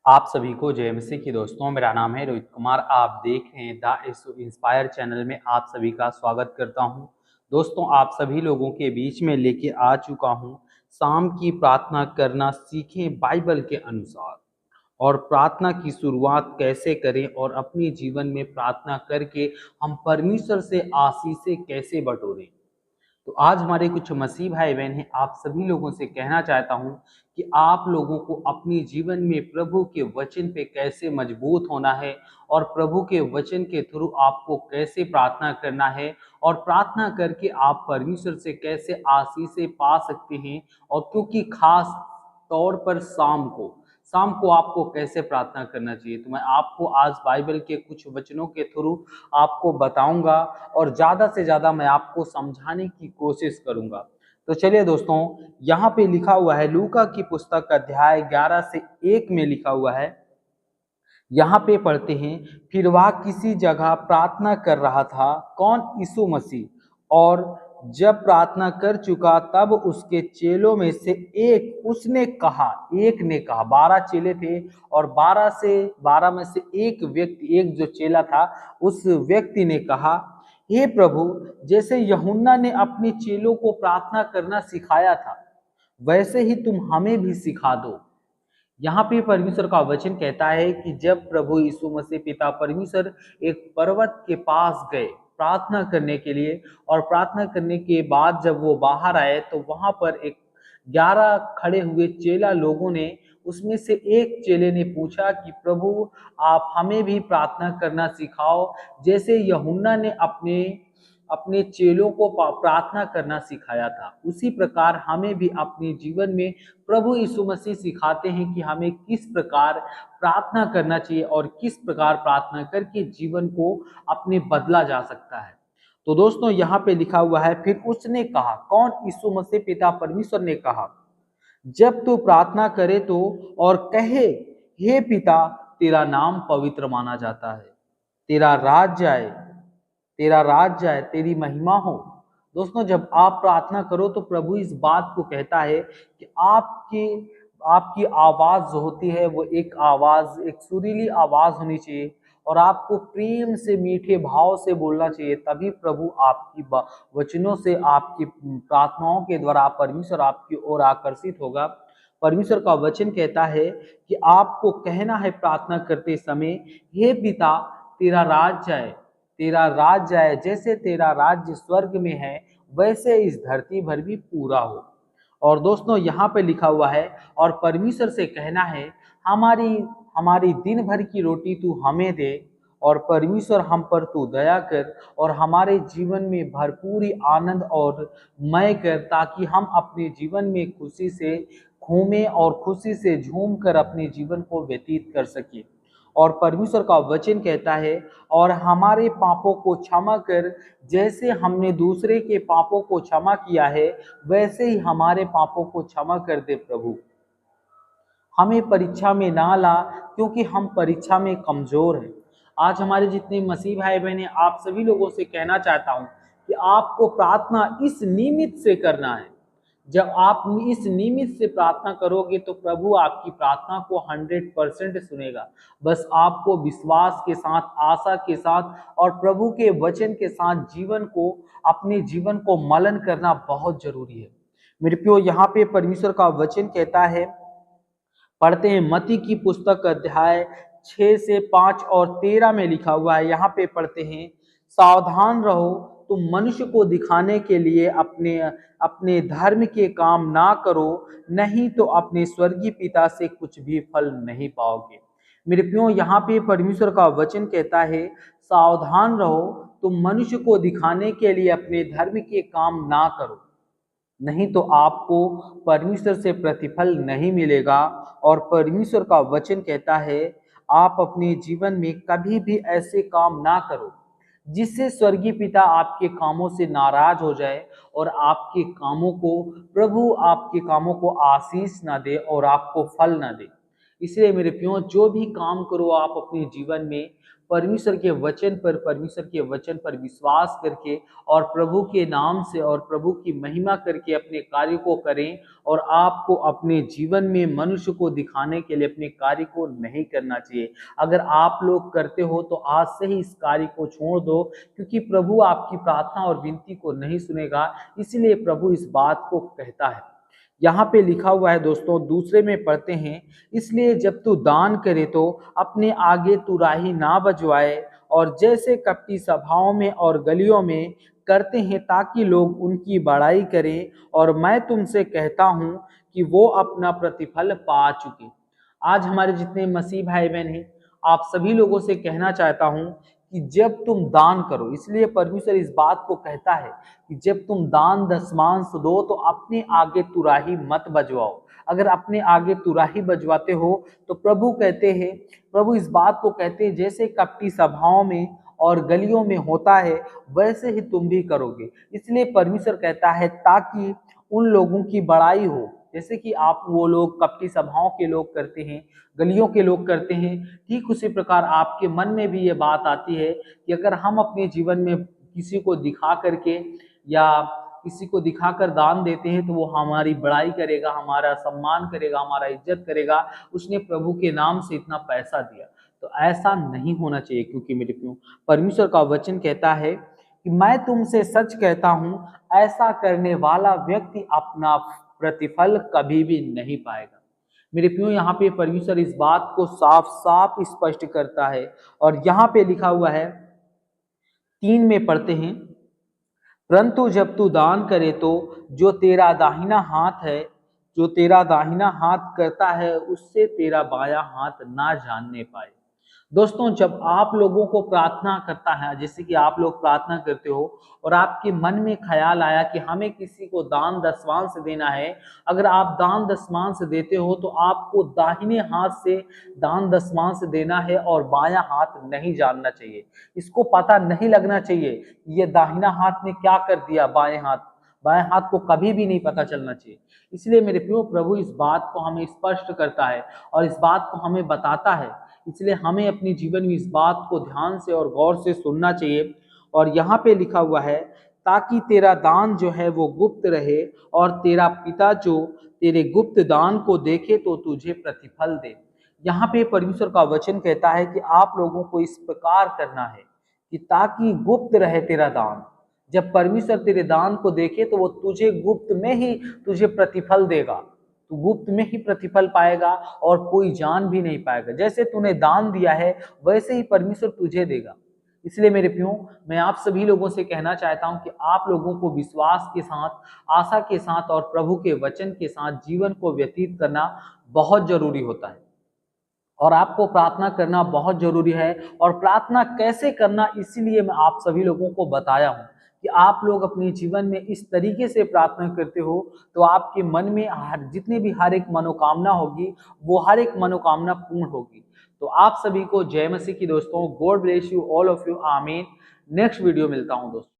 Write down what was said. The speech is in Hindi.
आप सभी को जय मसीह की दोस्तों। मेरा नाम है रोहित कुमार। आप देख रहे हैं द इंस्पायर चैनल में आप सभी का स्वागत करता हूं। दोस्तों, आप सभी लोगों के बीच में लेके आ चुका हूं शाम की प्रार्थना करना सीखें बाइबल के अनुसार, और प्रार्थना की शुरुआत कैसे करें और अपने जीवन में प्रार्थना करके हम परमेश्वर से आशीषें कैसे बटोरें। तो आज हमारे कुछ मसीह भाई बहन हैं, आप सभी लोगों से कहना चाहता हूं कि आप लोगों को अपने जीवन में प्रभु के वचन पे कैसे मजबूत होना है और प्रभु के वचन के थ्रू आपको कैसे प्रार्थना करना है, और प्रार्थना करके आप परमेश्वर से कैसे आशीषें पा सकते हैं। और क्योंकि खास तौर पर शाम को आपको कैसे प्रार्थना करना चाहिए, तो मैं आपको आज बाइबल के कुछ वचनों के थ्रू आपको बताऊंगा और ज़्यादा से ज़्यादा मैं आपको समझाने की कोशिश करूंगा। तो चलिए दोस्तों, यहाँ पे लिखा हुआ है लूका की पुस्तक अध्याय 11 से 1 में लिखा हुआ है। यहाँ पे पढ़ते हैं, फिर वह किसी जगह प्रार्थना कर रहा था, कौन? यीशु मसीह। और जब प्रार्थना कर चुका तब उसके चेलों में से एक ने कहा, 12 चेले थे और 12 में से एक जो चेला था, उस व्यक्ति ने कहा, हे प्रभु, जैसे यूहन्ना ने अपने चेलों को प्रार्थना करना सिखाया था, वैसे ही तुम हमें भी सिखा दो। यहाँ पे परमेश्वर का वचन कहता है कि जब प्रभु यीशु मसीह पिता परमेश्वर एक पर्वत के पास गए प्रार्थना करने के लिए, और प्रार्थना करने के बाद जब वो बाहर आए तो वहां पर एक 11 खड़े हुए चेला लोगों ने, उसमें से एक चेले ने पूछा कि प्रभु, आप हमें भी प्रार्थना करना सिखाओ, जैसे यूहन्ना ने अपने अपने चेलों को प्रार्थना करना सिखाया था, उसी प्रकार हमें भी अपने जीवन में प्रभु यीशु मसीह सिखाते हैं कि हमें किस प्रकार प्रार्थना करना चाहिए और किस प्रकार प्रार्थना करके जीवन को अपने बदला जा सकता है। तो दोस्तों, यहाँ पे लिखा हुआ है, फिर उसने कहा, कौन? यीशु मसीह पिता परमेश्वर ने कहा, जब तू प्रार्थना करे तो और कहे, हे पिता, तेरा नाम पवित्र माना जाता है, तेरा राज्य आए, तेरा राज्य आए, तेरी महिमा हो। दोस्तों, जब आप प्रार्थना करो तो प्रभु इस बात को कहता है कि आपकी आपकी आवाज जो होती है वो एक सुरीली आवाज होनी चाहिए, और आपको प्रेम से मीठे भाव से बोलना चाहिए, तभी प्रभु आपकी वचनों से, आपकी प्रार्थनाओं के द्वारा परमेश्वर आपकी ओर आकर्षित होगा। परमेश्वर का वचन कहता है कि आपको कहना है प्रार्थना करते समय, हे पिता, तेरा राज्य आए, तेरा राज्य आए, जैसे तेरा राज्य स्वर्ग में है वैसे इस धरती भर भी पूरा हो। और दोस्तों, यहाँ पे लिखा हुआ है, और परमेश्वर से कहना है, हमारी हमारी दिन भर की रोटी तू हमें दे, और परमेश्वर हम पर तू दया कर और हमारे जीवन में भरपूरी आनंद और मय कर, ताकि हम अपने जीवन में खुशी से घूमें और खुशी से झूम कर अपने जीवन को व्यतीत कर सके। और परमेश्वर का वचन कहता है, और हमारे पापों को क्षमा कर, जैसे हमने दूसरे के पापों को क्षमा किया है वैसे ही हमारे पापों को क्षमा कर दे प्रभु। हमें परीक्षा में ना ला, क्योंकि हम परीक्षा में कमजोर हैं। आज हमारे जितने मसीह भाई बहन हैं, आप सभी लोगों से कहना चाहता हूं कि आपको प्रार्थना इस निमित्त से करना है। जब आप इस निमित्त से प्रार्थना करोगे तो प्रभु आपकी प्रार्थना को 100% सुनेगा। बस आपको विश्वास के साथ, आशा के साथ और प्रभु के वचन के साथ अपने जीवन को मलन करना बहुत जरूरी है। मेरे प्रियो, यहाँ पे परमेश्वर का वचन कहता है, पढ़ते हैं मत्ती की पुस्तक अध्याय 6 से 5 और 13 में लिखा हुआ है। यहाँ पे पढ़ते हैं, सावधान रहो, तुम मनुष्य को दिखाने के लिए अपने अपने धर्म के काम ना करो, नहीं तो अपने स्वर्गीय पिता से कुछ भी फल नहीं पाओगे। मेरे प्रियो, यहाँ पे परमेश्वर का वचन कहता है, सावधान रहो, तुम मनुष्य को दिखाने के लिए अपने धर्म के काम ना करो, नहीं तो आपको परमेश्वर से प्रतिफल नहीं मिलेगा। और परमेश्वर का वचन कहता है, आप अपने जीवन में कभी भी ऐसे काम ना करो जिससे स्वर्गीय पिता आपके कामों से नाराज हो जाए और प्रभु आपके कामों को आशीष ना दे और आपको फल ना दे। इसलिए मेरे प्रियो, जो भी काम करो आप अपने जीवन में, परमेश्वर के वचन पर विश्वास करके और प्रभु के नाम से और प्रभु की महिमा करके अपने कार्य को करें। और आपको अपने जीवन में मनुष्य को दिखाने के लिए अपने कार्य को नहीं करना चाहिए। अगर आप लोग करते हो तो आज से ही इस कार्य को छोड़ दो, क्योंकि प्रभु आपकी प्रार्थना और विनती को नहीं सुनेगा। इसलिए प्रभु इस बात को कहता है। यहाँ पे लिखा हुआ है दोस्तों, दूसरे में पढ़ते हैं, इसलिए जब तू दान करे तो अपने आगे तुराही ना बजवाए, और जैसे कपटी सभाओं में और गलियों में करते हैं, ताकि लोग उनकी बड़ाई करें। और मैं तुमसे कहता हूँ कि वो अपना प्रतिफल पा चुके। आज हमारे जितने मसीह भाई बहन हैं, आप सभी लोगों से कहना चाहता हूँ कि जब तुम दान करो, इसलिए परमेश्वर इस बात को कहता है कि जब तुम दान दशमांश दो तो अपने आगे तुराही मत बजवाओ। अगर अपने आगे तुराही बजवाते हो तो प्रभु इस बात को कहते हैं, जैसे कपटी सभाओं में और गलियों में होता है वैसे ही तुम भी करोगे। इसलिए परमेश्वर कहता है ताकि उन लोगों की बड़ाई हो, जैसे कि आप वो लोग कपटी सभाओं के लोग करते हैं, गलियों के लोग करते हैं, ठीक उसी प्रकार आपके मन में भी ये बात आती है कि अगर हम अपने जीवन में किसी को दिखा करके या किसी को दिखाकर दान देते हैं तो वो हमारी बड़ाई करेगा, हमारा सम्मान करेगा, हमारा इज्जत करेगा, उसने प्रभु के नाम से इतना पैसा दिया। तो ऐसा नहीं होना चाहिए, क्योंकि मेरे प्रियो, परमेश्वर का वचन कहता है कि मैं तुमसे सच कहता हूं, ऐसा करने वाला व्यक्ति अपना प्रतिफल कभी भी नहीं पाएगा। मेरे प्रियो, यहाँ पे परमेश्वर इस बात को साफ साफ स्पष्ट करता है। और यहाँ पे लिखा हुआ है, 3 में पढ़ते हैं, परंतु जब तू दान करे तो जो तेरा दाहिना हाथ करता है उससे तेरा बायां हाथ ना जानने पाए। दोस्तों, जब आप लोगों को प्रार्थना करता है, जैसे कि आप लोग प्रार्थना करते हो और आपके मन में ख्याल आया कि हमें किसी को दान दशमांश देना है, अगर आप दान दशमांश देते हो तो आपको दाहिने हाथ से दान दशमांश देना है और बायां हाथ नहीं जानना चाहिए। इसको पता नहीं लगना चाहिए ये दाहिना हाथ ने क्या कर दिया, बाएं हाथ को कभी भी नहीं पता चलना चाहिए। इसलिए मेरे प्रियो, प्रभु इस बात को हमें स्पष्ट करता है और इस बात को हमें बताता है। इसलिए हमें अपने जीवन में इस बात को ध्यान से और गौर से सुनना चाहिए। और यहाँ पे लिखा हुआ है, ताकि तेरा दान जो है वो गुप्त रहे, और तेरा पिता जो तेरे गुप्त दान को देखे तो तुझे प्रतिफल दे। यहाँ पे परमेश्वर का वचन कहता है कि आप लोगों को इस प्रकार करना है कि ताकि गुप्त रहे तेरा दान। जब परमेश्वर तेरे दान को देखे तो वो तुझे गुप्त में ही तुझे प्रतिफल देगा, तू गुप्त में ही प्रतिफल पाएगा और कोई जान भी नहीं पाएगा। जैसे तूने दान दिया है वैसे ही परमेश्वर तुझे देगा। इसलिए मेरे प्रियो, मैं आप सभी लोगों से कहना चाहता हूं कि आप लोगों को विश्वास के साथ, आशा के साथ और प्रभु के वचन के साथ जीवन को व्यतीत करना बहुत जरूरी होता है। और आपको प्रार्थना करना बहुत जरूरी है। और प्रार्थना कैसे करना, इसीलिए मैं आप सभी लोगों को बताया हूं कि आप लोग अपने जीवन में इस तरीके से प्रार्थना करते हो तो आपके मन में जितने भी हर एक मनोकामना होगी वो हर एक मनोकामना पूर्ण होगी। तो आप सभी को जय मसीह की दोस्तों। God bless you all of you. आमीन। नेक्स्ट वीडियो मिलता हूं दोस्तों।